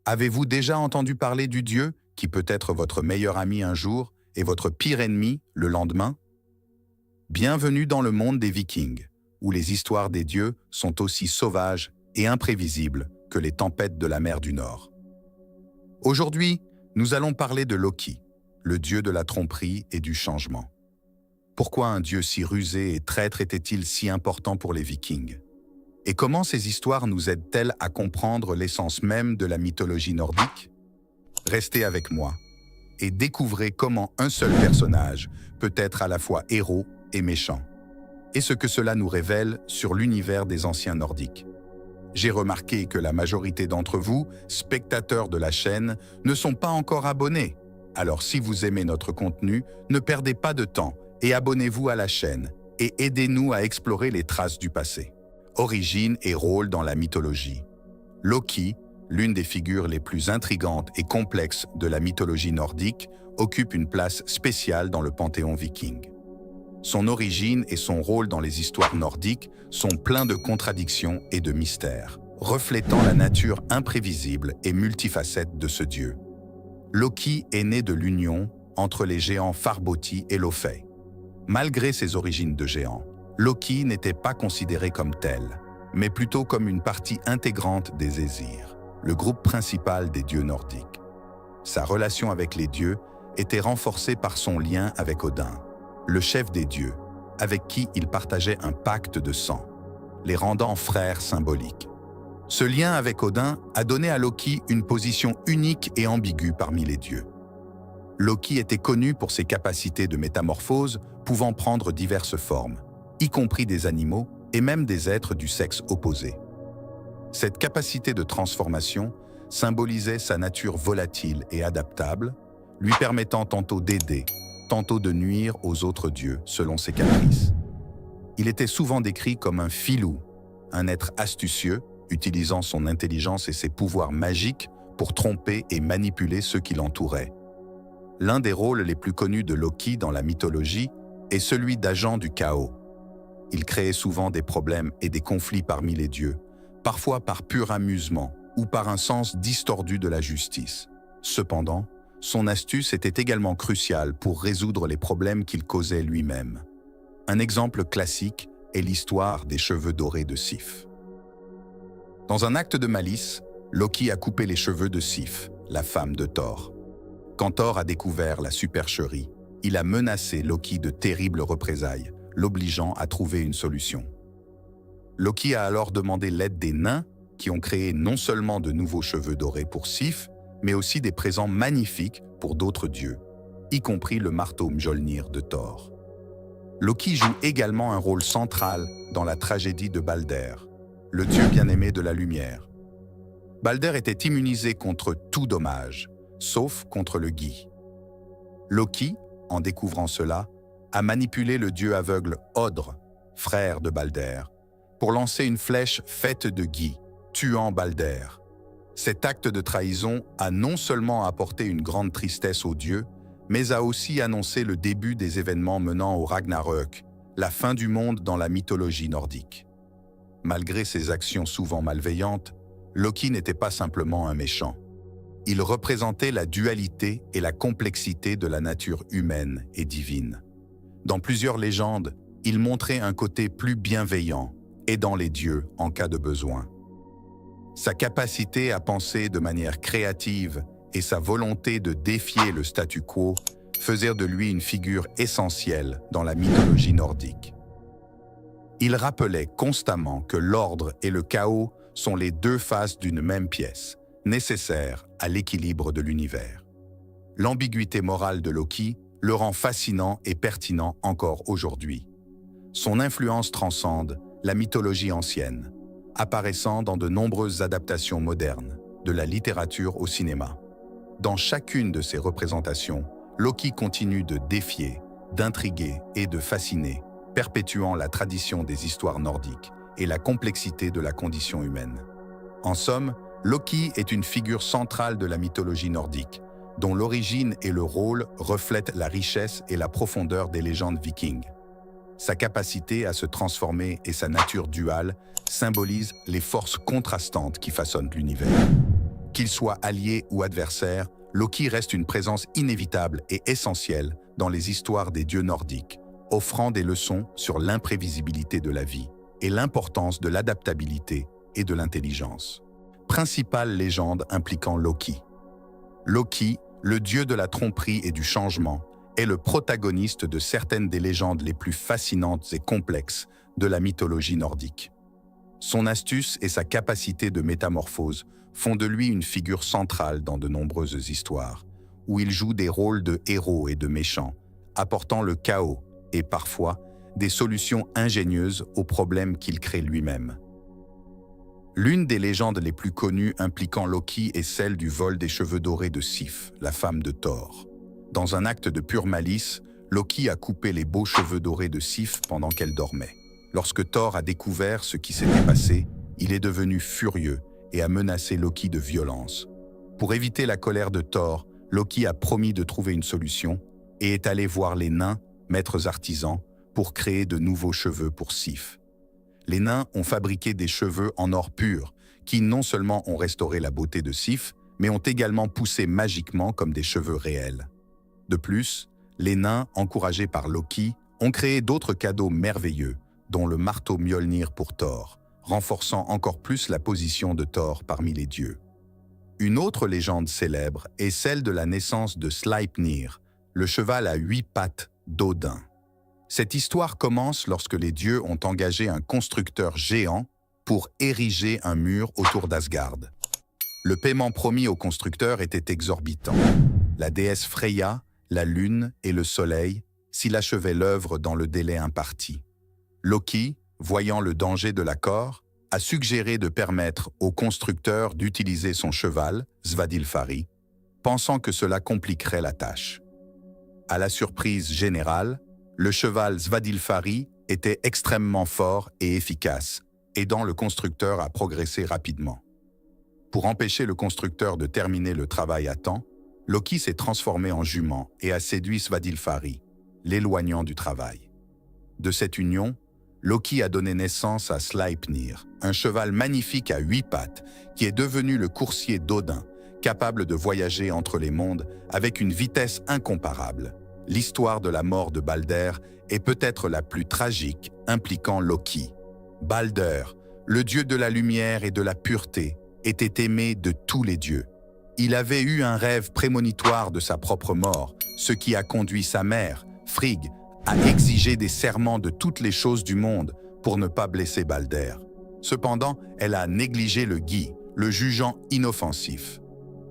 Avez-vous déjà entendu parler du Dieu qui peut être votre meilleur ami un jour et votre pire ennemi le lendemain? Bienvenue dans le monde des Vikings, où les histoires des dieux sont aussi sauvages et imprévisibles que les tempêtes de la mer du Nord. Aujourd'hui, nous allons parler de Loki, le dieu de la tromperie et du changement. Pourquoi un dieu si rusé et traître était-il si important pour les Vikings? Et comment ces histoires nous aident-elles à comprendre l'essence même de la mythologie nordique? Restez avec moi et découvrez comment un seul personnage peut être à la fois héros et méchant, et ce que cela nous révèle sur l'univers des anciens nordiques. J'ai remarqué que la majorité d'entre vous, spectateurs de la chaîne, ne sont pas encore abonnés. Alors si vous aimez notre contenu, ne perdez pas de temps et abonnez-vous à la chaîne et aidez-nous à explorer les traces du passé. Origine et rôle dans la mythologie. Loki, l'une des figures les plus intrigantes et complexes de la mythologie nordique, occupe une place spéciale dans le panthéon viking. Son origine et son rôle dans les histoires nordiques sont pleins de contradictions et de mystères, reflétant la nature imprévisible et multifacette de ce dieu. Loki est né de l'union entre les géants Farbauti et Laufey. Malgré ses origines de géant, Loki n'était pas considéré comme tel, mais plutôt comme une partie intégrante des Æsir, le groupe principal des dieux nordiques. Sa relation avec les dieux était renforcée par son lien avec Odin, le chef des dieux, avec qui il partageait un pacte de sang, les rendant frères symboliques. Ce lien avec Odin a donné à Loki une position unique et ambiguë parmi les dieux. Loki était connu pour ses capacités de métamorphose pouvant prendre diverses formes, y compris des animaux et même des êtres du sexe opposé. Cette capacité de transformation symbolisait sa nature volatile et adaptable, lui permettant tantôt d'aider, tantôt de nuire aux autres dieux selon ses caprices. Il était souvent décrit comme un filou, un être astucieux, utilisant son intelligence et ses pouvoirs magiques pour tromper et manipuler ceux qui l'entouraient. L'un des rôles les plus connus de Loki dans la mythologie est celui d'agent du chaos. Il créait souvent des problèmes et des conflits parmi les dieux, parfois par pur amusement ou par un sens distordu de la justice. Cependant, son astuce était également cruciale pour résoudre les problèmes qu'il causait lui-même. Un exemple classique est l'histoire des cheveux dorés de Sif. Dans un acte de malice, Loki a coupé les cheveux de Sif, la femme de Thor. Quand Thor a découvert la supercherie, il a menacé Loki de terribles représailles, l'obligeant à trouver une solution. Loki a alors demandé l'aide des nains qui ont créé non seulement de nouveaux cheveux dorés pour Sif, mais aussi des présents magnifiques pour d'autres dieux, y compris le marteau Mjolnir de Thor. Loki joue également un rôle central dans la tragédie de Balder, le dieu bien-aimé de la lumière. Balder était immunisé contre tout dommage, sauf contre le gui. Loki, en découvrant cela, a manipulé le dieu aveugle Odr, frère de Balder, pour lancer une flèche faite de gui, tuant Balder. Cet acte de trahison a non seulement apporté une grande tristesse aux dieux, mais a aussi annoncé le début des événements menant au Ragnarök, la fin du monde dans la mythologie nordique. Malgré ses actions souvent malveillantes, Loki n'était pas simplement un méchant. Il représentait la dualité et la complexité de la nature humaine et divine. Dans plusieurs légendes, il montrait un côté plus bienveillant, aidant les dieux en cas de besoin. Sa capacité à penser de manière créative et sa volonté de défier le statu quo faisaient de lui une figure essentielle dans la mythologie nordique. Il rappelait constamment que l'ordre et le chaos sont les deux faces d'une même pièce, nécessaires à l'équilibre de l'univers. L'ambiguïté morale de Loki le rend fascinant et pertinent encore aujourd'hui. Son influence transcende la mythologie ancienne, apparaissant dans de nombreuses adaptations modernes, de la littérature au cinéma. Dans chacune de ces représentations, Loki continue de défier, d'intriguer et de fasciner, perpétuant la tradition des histoires nordiques et la complexité de la condition humaine. En somme, Loki est une figure centrale de la mythologie nordique, dont l'origine et le rôle reflètent la richesse et la profondeur des légendes vikings. Sa capacité à se transformer et sa nature duale symbolisent les forces contrastantes qui façonnent l'univers. Qu'il soit allié ou adversaire, Loki reste une présence inévitable et essentielle dans les histoires des dieux nordiques, offrant des leçons sur l'imprévisibilité de la vie et l'importance de l'adaptabilité et de l'intelligence. Principale légende impliquant Loki. Loki, le dieu de la tromperie et du changement, est le protagoniste de certaines des légendes les plus fascinantes et complexes de la mythologie nordique. Son astuce et sa capacité de métamorphose font de lui une figure centrale dans de nombreuses histoires, où il joue des rôles de héros et de méchants, apportant le chaos et parfois des solutions ingénieuses aux problèmes qu'il crée lui-même. L'une des légendes les plus connues impliquant Loki est celle du vol des cheveux dorés de Sif, la femme de Thor. Dans un acte de pure malice, Loki a coupé les beaux cheveux dorés de Sif pendant qu'elle dormait. Lorsque Thor a découvert ce qui s'était passé, il est devenu furieux et a menacé Loki de violence. Pour éviter la colère de Thor, Loki a promis de trouver une solution et est allé voir les nains, maîtres artisans, pour créer de nouveaux cheveux pour Sif. Les nains ont fabriqué des cheveux en or pur, qui non seulement ont restauré la beauté de Sif, mais ont également poussé magiquement comme des cheveux réels. De plus, les nains, encouragés par Loki, ont créé d'autres cadeaux merveilleux, dont le marteau Mjolnir pour Thor, renforçant encore plus la position de Thor parmi les dieux. Une autre légende célèbre est celle de la naissance de Sleipnir, le cheval à 8 pattes d'Odin. Cette histoire commence lorsque les dieux ont engagé un constructeur géant pour ériger un mur autour d'Asgard. Le paiement promis au constructeur était exorbitant. La déesse Freya, la lune et le soleil s'il achevait l'œuvre dans le délai imparti. Loki, voyant le danger de l'accord, a suggéré de permettre au constructeur d'utiliser son cheval, Svadilfari, pensant que cela compliquerait la tâche. À la surprise générale, le cheval Svadilfari était extrêmement fort et efficace, aidant le constructeur à progresser rapidement. Pour empêcher le constructeur de terminer le travail à temps, Loki s'est transformé en jument et a séduit Svadilfari, l'éloignant du travail. De cette union, Loki a donné naissance à Sleipnir, un cheval magnifique à 8 pattes qui est devenu le coursier d'Odin, capable de voyager entre les mondes avec une vitesse incomparable. L'histoire de la mort de Balder est peut-être la plus tragique impliquant Loki. Balder, le dieu de la lumière et de la pureté, était aimé de tous les dieux. Il avait eu un rêve prémonitoire de sa propre mort, ce qui a conduit sa mère, Frigg, à exiger des serments de toutes les choses du monde pour ne pas blesser Balder. Cependant, elle a négligé le Gi, le jugeant inoffensif.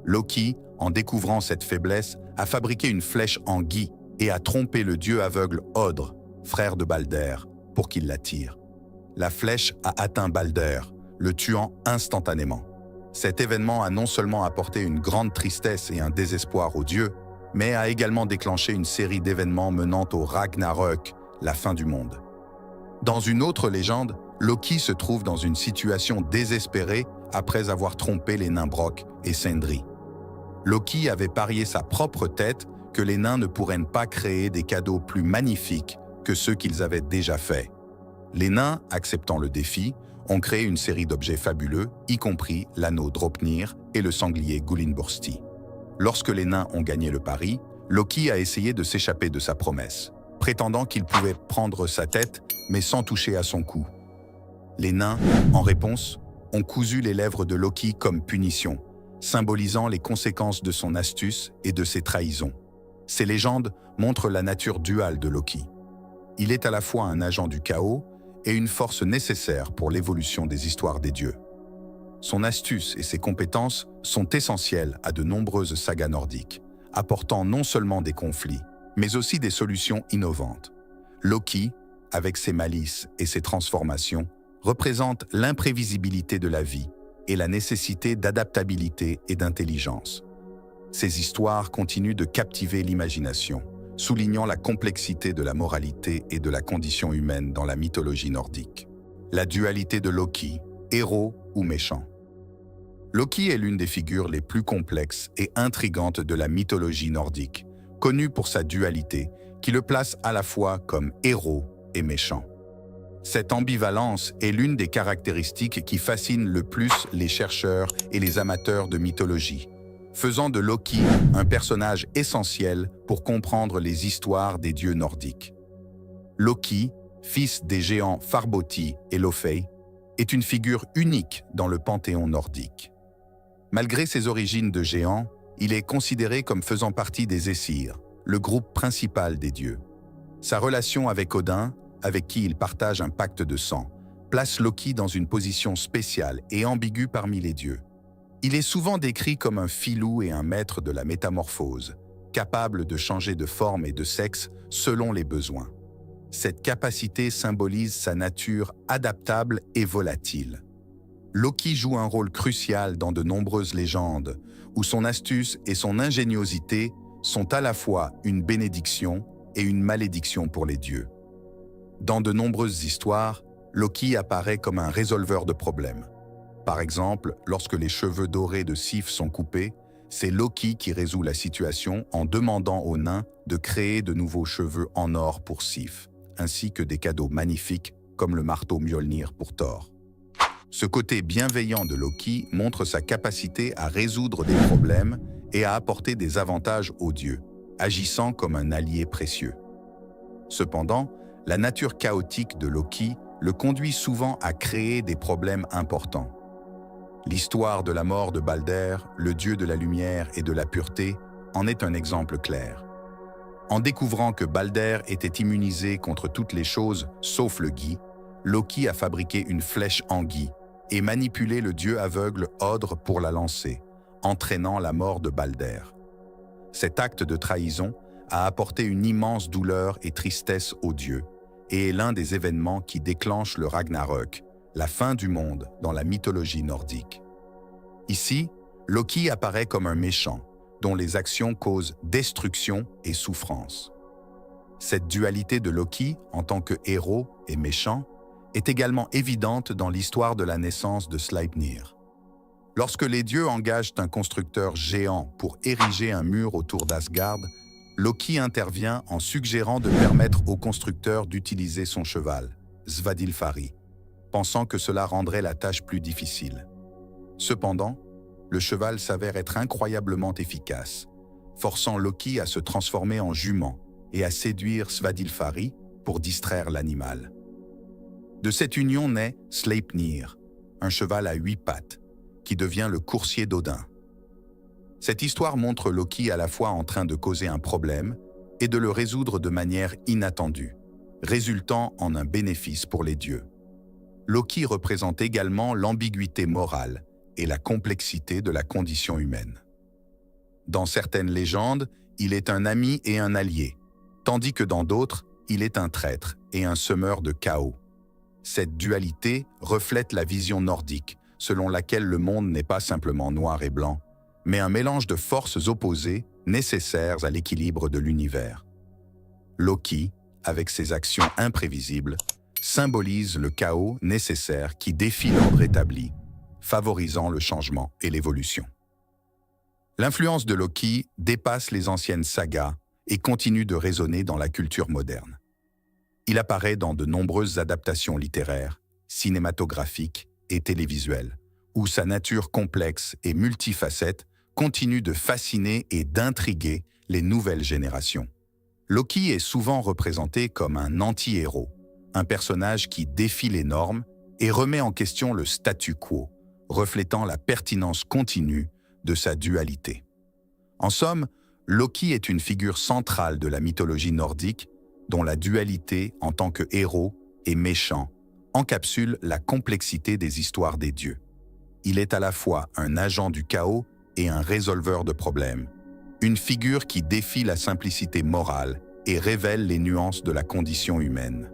Loki, en découvrant cette faiblesse, a fabriqué une flèche en Gi et a trompé le dieu aveugle Odr, frère de Balder, pour qu'il la tire. La flèche a atteint Balder, le tuant instantanément. Cet événement a non seulement apporté une grande tristesse et un désespoir aux dieux, mais a également déclenché une série d'événements menant au Ragnarök, la fin du monde. Dans une autre légende, Loki se trouve dans une situation désespérée après avoir trompé les nains Brok et Sindri. Loki avait parié sa propre tête que les nains ne pourraient pas créer des cadeaux plus magnifiques que ceux qu'ils avaient déjà faits. Les nains, acceptant le défi, ont créé une série d'objets fabuleux, y compris l'anneau Draupnir et le sanglier Gullinbursti. Lorsque les nains ont gagné le pari, Loki a essayé de s'échapper de sa promesse, prétendant qu'il pouvait prendre sa tête, mais sans toucher à son cou. Les nains, en réponse, ont cousu les lèvres de Loki comme punition, symbolisant les conséquences de son astuce et de ses trahisons. Ces légendes montrent la nature duale de Loki. Il est à la fois un agent du chaos et une force nécessaire pour l'évolution des histoires des dieux. Son astuce et ses compétences sont essentielles à de nombreuses sagas nordiques, apportant non seulement des conflits, mais aussi des solutions innovantes. Loki, avec ses malices et ses transformations, représente l'imprévisibilité de la vie et la nécessité d'adaptabilité et d'intelligence. Ces histoires continuent de captiver l'imagination, soulignant la complexité de la moralité et de la condition humaine dans la mythologie nordique. La dualité de Loki, héros ou méchant. Loki est l'une des figures les plus complexes et intrigantes de la mythologie nordique, connue pour sa dualité, qui le place à la fois comme héros et méchant. Cette ambivalence est l'une des caractéristiques qui fascinent le plus les chercheurs et les amateurs de mythologie, faisant de Loki un personnage essentiel pour comprendre les histoires des dieux nordiques. Loki, fils des géants Farboti et Laufey, est une figure unique dans le panthéon nordique. Malgré ses origines de géant, il est considéré comme faisant partie des Aesir, le groupe principal des dieux. Sa relation avec Odin, avec qui il partage un pacte de sang, place Loki dans une position spéciale et ambiguë parmi les dieux. Il est souvent décrit comme un filou et un maître de la métamorphose, capable de changer de forme et de sexe selon les besoins. Cette capacité symbolise sa nature adaptable et volatile. Loki joue un rôle crucial dans de nombreuses légendes, où son astuce et son ingéniosité sont à la fois une bénédiction et une malédiction pour les dieux. Dans de nombreuses histoires, Loki apparaît comme un résolveur de problèmes. Par exemple, lorsque les cheveux dorés de Sif sont coupés, c'est Loki qui résout la situation en demandant aux nains de créer de nouveaux cheveux en or pour Sif, ainsi que des cadeaux magnifiques comme le marteau Mjolnir pour Thor. Ce côté bienveillant de Loki montre sa capacité à résoudre des problèmes et à apporter des avantages aux dieux, agissant comme un allié précieux. Cependant, la nature chaotique de Loki le conduit souvent à créer des problèmes importants. L'histoire de la mort de Balder, le dieu de la lumière et de la pureté, en est un exemple clair. En découvrant que Balder était immunisé contre toutes les choses sauf le gui, Loki a fabriqué une flèche en gui et manipulé le dieu aveugle Odr pour la lancer, entraînant la mort de Balder. Cet acte de trahison a apporté une immense douleur et tristesse aux dieux, et est l'un des événements qui déclenchent le Ragnarök, la fin du monde dans la mythologie nordique. Ici, Loki apparaît comme un méchant, dont les actions causent destruction et souffrance. Cette dualité de Loki, en tant que héros et méchant, est également évidente dans l'histoire de la naissance de Sleipnir. Lorsque les dieux engagent un constructeur géant pour ériger un mur autour d'Asgard, Loki intervient en suggérant de permettre au constructeur d'utiliser son cheval, Svadilfari, pensant que cela rendrait la tâche plus difficile. Cependant, le cheval s'avère être incroyablement efficace, forçant Loki à se transformer en jument et à séduire Svadilfari pour distraire l'animal. De cette union naît Sleipnir, un cheval à 8 pattes, qui devient le coursier d'Odin. Cette histoire montre Loki à la fois en train de causer un problème et de le résoudre de manière inattendue, résultant en un bénéfice pour les dieux. Loki représente également l'ambiguïté morale et la complexité de la condition humaine. Dans certaines légendes, il est un ami et un allié, tandis que dans d'autres, il est un traître et un semeur de chaos. Cette dualité reflète la vision nordique, selon laquelle le monde n'est pas simplement noir et blanc, mais un mélange de forces opposées nécessaires à l'équilibre de l'univers. Loki, avec ses actions imprévisibles, symbolise le chaos nécessaire qui défie l'ordre établi, favorisant le changement et l'évolution. L'influence de Loki dépasse les anciennes sagas et continue de résonner dans la culture moderne. Il apparaît dans de nombreuses adaptations littéraires, cinématographiques et télévisuelles, où sa nature complexe et multifacette continue de fasciner et d'intriguer les nouvelles générations. Loki est souvent représenté comme un anti-héros, un personnage qui défie les normes et remet en question le statu quo, reflétant la pertinence continue de sa dualité. En somme, Loki est une figure centrale de la mythologie nordique dont la dualité en tant que héros et méchant encapsule la complexité des histoires des dieux. Il est à la fois un agent du chaos et un résolveur de problèmes, une figure qui défie la simplicité morale et révèle les nuances de la condition humaine.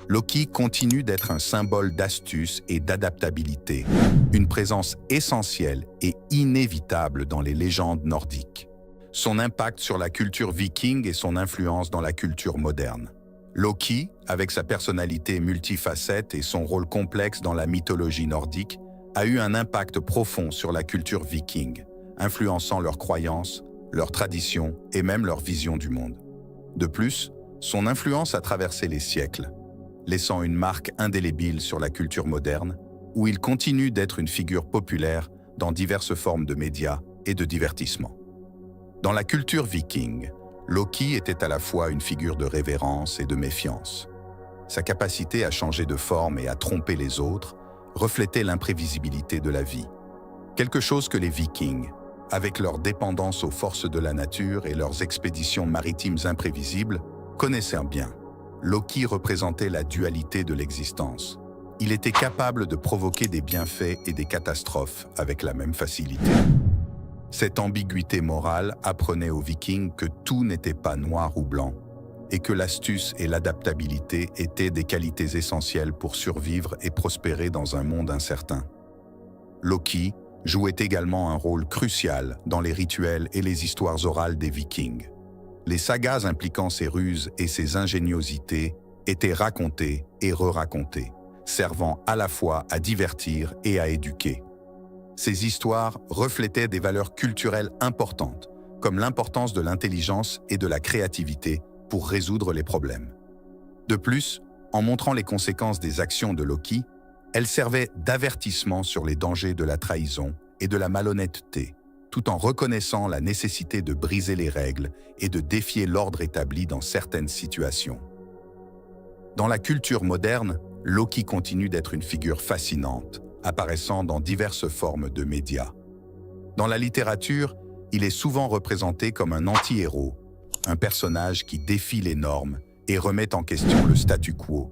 Loki continue d'être un symbole d'astuce et d'adaptabilité, une présence essentielle et inévitable dans les légendes nordiques. Son impact sur la culture viking et son influence dans la culture moderne. Loki, avec sa personnalité multifacette et son rôle complexe dans la mythologie nordique, a eu un impact profond sur la culture viking, influençant leurs croyances, leurs traditions et même leur vision du monde. De plus, son influence a traversé les siècles. laissant une marque indélébile sur la culture moderne, où il continue d'être une figure populaire dans diverses formes de médias et de divertissement. Dans la culture viking, Loki était à la fois une figure de révérence et de méfiance. Sa capacité à changer de forme et à tromper les autres reflétait l'imprévisibilité de la vie. Quelque chose que les Vikings, avec leur dépendance aux forces de la nature et leurs expéditions maritimes imprévisibles, connaissaient bien. Loki représentait la dualité de l'existence. Il était capable de provoquer des bienfaits et des catastrophes avec la même facilité. Cette ambiguïté morale apprenait aux Vikings que tout n'était pas noir ou blanc, et que l'astuce et l'adaptabilité étaient des qualités essentielles pour survivre et prospérer dans un monde incertain. Loki jouait également un rôle crucial dans les rituels et les histoires orales des Vikings. Les sagas impliquant ses ruses et ses ingéniosités étaient racontées et re-racontées, servant à la fois à divertir et à éduquer. Ces histoires reflétaient des valeurs culturelles importantes, comme l'importance de l'intelligence et de la créativité pour résoudre les problèmes. De plus, en montrant les conséquences des actions de Loki, elles servaient d'avertissement sur les dangers de la trahison et de la malhonnêteté, tout en reconnaissant la nécessité de briser les règles et de défier l'ordre établi dans certaines situations. Dans la culture moderne, Loki continue d'être une figure fascinante, apparaissant dans diverses formes de médias. Dans la littérature, il est souvent représenté comme un anti-héros, un personnage qui défie les normes et remet en question le statu quo.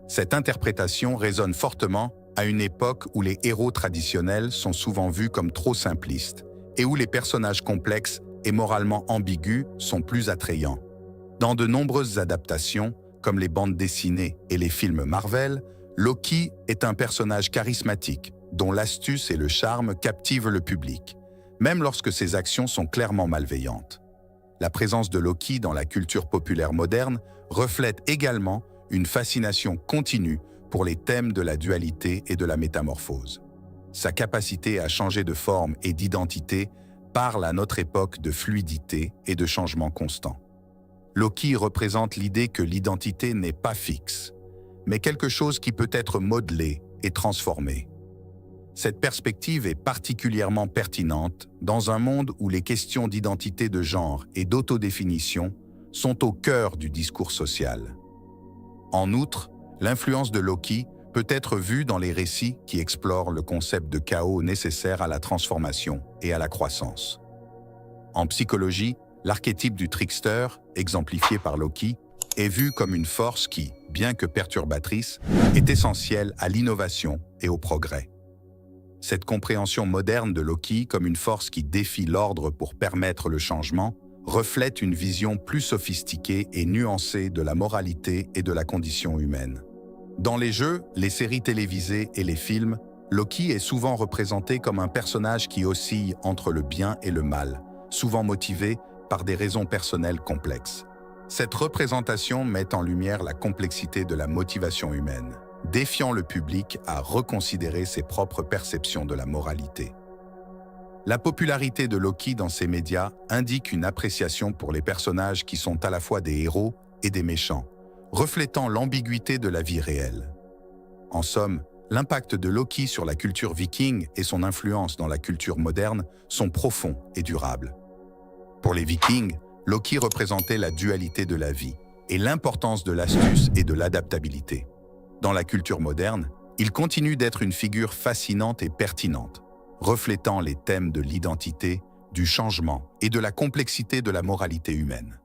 Cette interprétation résonne fortement à une époque où les héros traditionnels sont souvent vus comme trop simplistes et où les personnages complexes et moralement ambigus sont plus attrayants. Dans de nombreuses adaptations, comme les bandes dessinées et les films Marvel, Loki est un personnage charismatique, dont l'astuce et le charme captivent le public, même lorsque ses actions sont clairement malveillantes. La présence de Loki dans la culture populaire moderne reflète également une fascination continue pour les thèmes de la dualité et de la métamorphose. Sa capacité à changer de forme et d'identité parle à notre époque de fluidité et de changement constant. Loki représente l'idée que l'identité n'est pas fixe, mais quelque chose qui peut être modelé et transformé. Cette perspective est particulièrement pertinente dans un monde où les questions d'identité de genre et d'autodéfinition sont au cœur du discours social. En outre, l'influence de Loki peut être vue dans les récits qui explorent le concept de chaos nécessaire à la transformation et à la croissance. En psychologie, l'archétype du trickster, exemplifié par Loki, est vu comme une force qui, bien que perturbatrice, est essentielle à l'innovation et au progrès. Cette compréhension moderne de Loki comme une force qui défie l'ordre pour permettre le changement reflète une vision plus sophistiquée et nuancée de la moralité et de la condition humaine. Dans les jeux, les séries télévisées et les films, Loki est souvent représenté comme un personnage qui oscille entre le bien et le mal, souvent motivé par des raisons personnelles complexes. Cette représentation met en lumière la complexité de la motivation humaine, défiant le public à reconsidérer ses propres perceptions de la moralité. La popularité de Loki dans ces médias indique une appréciation pour les personnages qui sont à la fois des héros et des méchants, reflétant l'ambiguïté de la vie réelle. En somme, l'impact de Loki sur la culture viking et son influence dans la culture moderne sont profonds et durables. Pour les Vikings, Loki représentait la dualité de la vie et l'importance de l'astuce et de l'adaptabilité. Dans la culture moderne, il continue d'être une figure fascinante et pertinente, reflétant les thèmes de l'identité, du changement et de la complexité de la moralité humaine.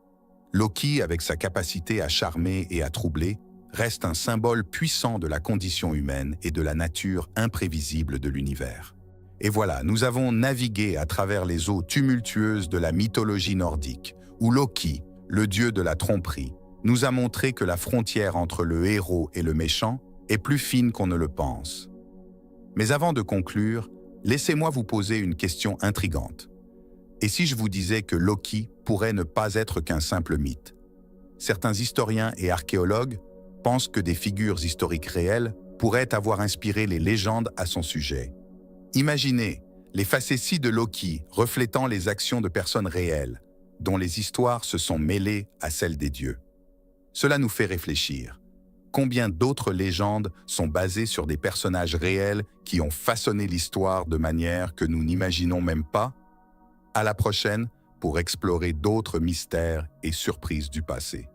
Loki, avec sa capacité à charmer et à troubler, reste un symbole puissant de la condition humaine et de la nature imprévisible de l'univers. Et voilà, nous avons navigué à travers les eaux tumultueuses de la mythologie nordique, où Loki, le dieu de la tromperie, nous a montré que la frontière entre le héros et le méchant est plus fine qu'on ne le pense. Mais avant de conclure, laissez-moi vous poser une question intrigante. Et si je vous disais que Loki pourrait ne pas être qu'un simple mythe? Certains historiens et archéologues pensent que des figures historiques réelles pourraient avoir inspiré les légendes à son sujet. Imaginez les facéties de Loki reflétant les actions de personnes réelles, dont les histoires se sont mêlées à celles des dieux. Cela nous fait réfléchir. Combien d'autres légendes sont basées sur des personnages réels qui ont façonné l'histoire de manière que nous n'imaginons même pas? À la prochaine pour explorer d'autres mystères et surprises du passé.